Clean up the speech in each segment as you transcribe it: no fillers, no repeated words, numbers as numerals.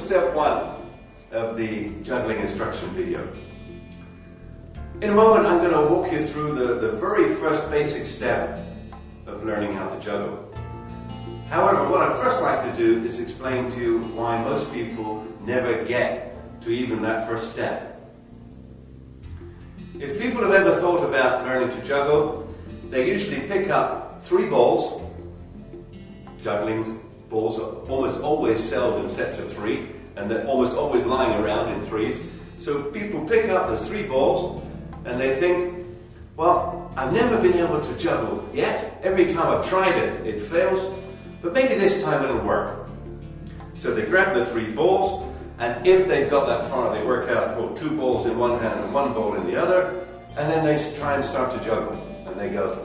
step one of the juggling instruction video. In a moment I'm going to walk you through the very first basic step of learning how to juggle. However, what I'd first like to do is explain to you why most people never get to even that first step. If people have ever thought about learning to juggle, they usually pick up 3 balls. Juggling balls are almost always sold in sets of 3, and they're almost always lying around in 3s. So people pick up those 3 balls and they think, well, I've never been able to juggle yet. Every time I've tried it, it fails, but maybe this time it'll work. So they grab the 3 balls, and if they've got that far, they work out, well, 2 balls in one hand and 1 ball in the other, and then they try and start to juggle, and they go.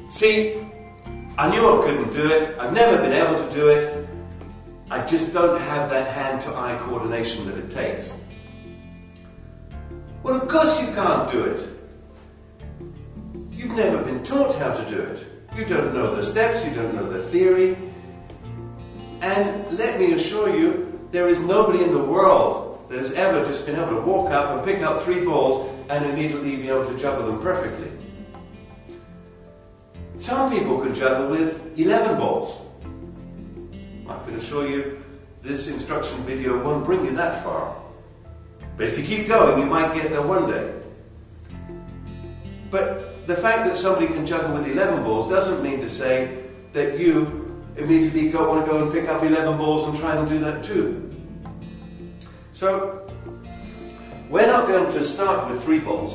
See, I knew I couldn't do it. I've never been able to do it. I just don't have that hand-to-eye coordination that it takes. Well, of course you can't do it. You've never been taught how to do it. You don't know the steps, you don't know the theory. And let me assure you, there is nobody in the world that has ever just been able to walk up and pick up 3 balls and immediately be able to juggle them perfectly. Some people can juggle with 11 balls. I can assure you, this instruction video won't bring you that far. But if you keep going, you might get there one day. But the fact that somebody can juggle with 11 balls doesn't mean to say that you immediately want to go and pick up 11 balls and try and do that too. So, we're not going to start with 3 balls.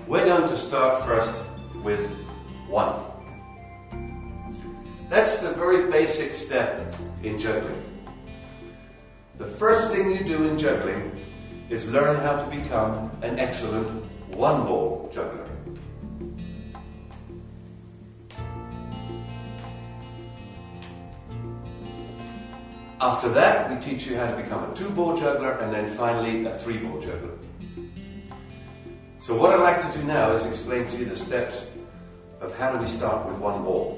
We're going to start first with 1. That's the very basic step in juggling. The first thing you do in juggling is learn how to become an excellent 1-ball juggler. After that, we teach you how to become a 2-ball juggler, and then finally a 3-ball juggler. So what I'd like to do now is explain to you the steps of how do we start with 1 ball.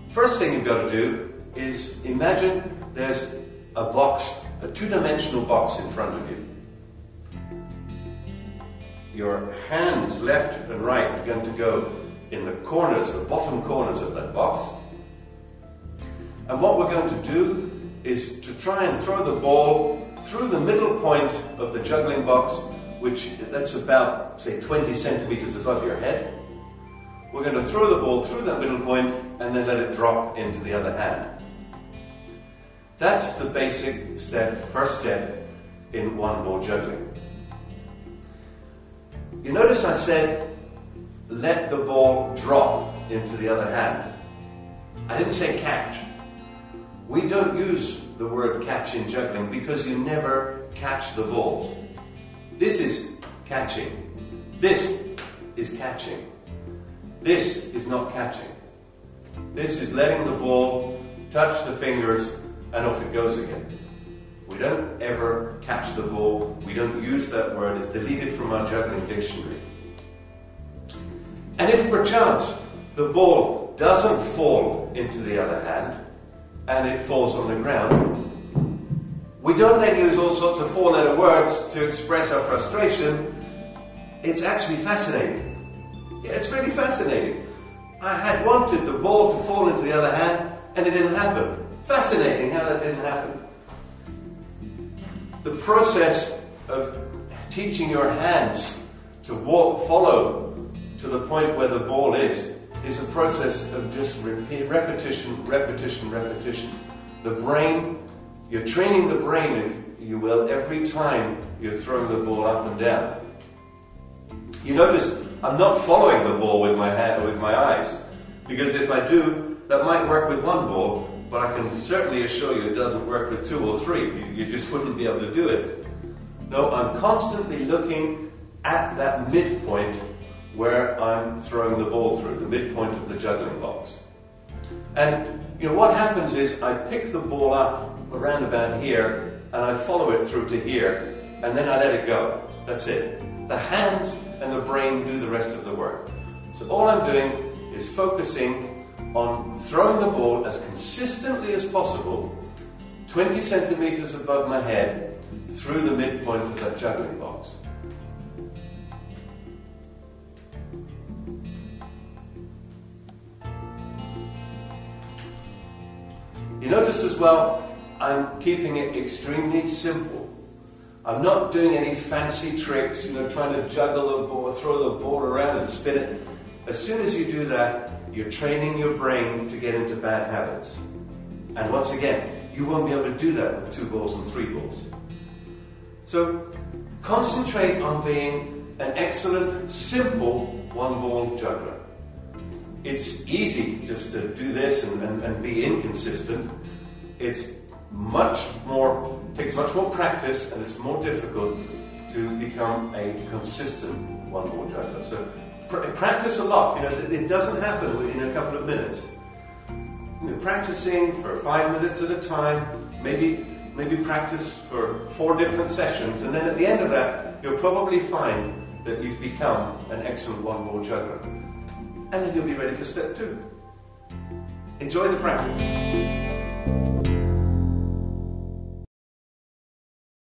First thing you've got to do is imagine there's a box, a 2-dimensional box in front of you. Your hands left and right are going to go in the corners, the bottom corners of that box. And what we're going to do is to try and throw the ball through the middle point of the juggling box, that's about, say, 20 centimeters above your head. We're going to throw the ball through that middle point and then let it drop into the other hand. That's the basic step, first step in 1-ball juggling. You notice I said, let the ball drop into the other hand. I didn't say catch. We don't use the word catch in juggling because you never catch the balls. This is catching. This is catching. This is not catching. This is letting the ball touch the fingers and off it goes again. We don't ever catch the ball. We don't use that word. It's deleted from our juggling dictionary. And if perchance the ball doesn't fall into the other hand and it falls on the ground, we don't then use all sorts of 4-letter words to express our frustration. It's actually fascinating. Yeah, it's really fascinating. I had wanted the ball to fall into the other hand and it didn't happen. Fascinating how that didn't happen. The process of teaching your hands to follow to the point where the ball is a process of just repetition, repetition, repetition. The brain, you're training the brain, if you will, every time you're throwing the ball up and down. You notice I'm not following the ball with my hand or with my eyes, because if I do, that might work with 1 ball, but I can certainly assure you it doesn't work with 2 or 3. You just wouldn't be able to do it. No, I'm constantly looking at that midpoint where I'm throwing the ball through, the midpoint of the juggling box. And what happens is I pick the ball up around about here and I follow it through to here, and then I let it go. That's it. The hands and the brain do the rest of the work. So all I'm doing is focusing on throwing the ball as consistently as possible, 20 centimeters above my head, through the midpoint of that juggling box. You notice as well, I'm keeping it extremely simple. I'm not doing any fancy tricks, trying to juggle the ball, throw the ball around and spin it. As soon as you do that, you're training your brain to get into bad habits. And once again, you won't be able to do that with 2 balls and 3 balls. So concentrate on being an excellent, simple 1-ball juggler. It's easy just to do this and be inconsistent. It's takes much more practice, and it's more difficult to become a consistent 1-ball juggler. So practice a lot. It doesn't happen in a couple of minutes. Practicing for 5 minutes at a time, maybe practice for 4 different sessions, and then at the end of that, you'll probably find that you've become an excellent 1-ball juggler. And then you'll be ready for step 2. Enjoy the practice.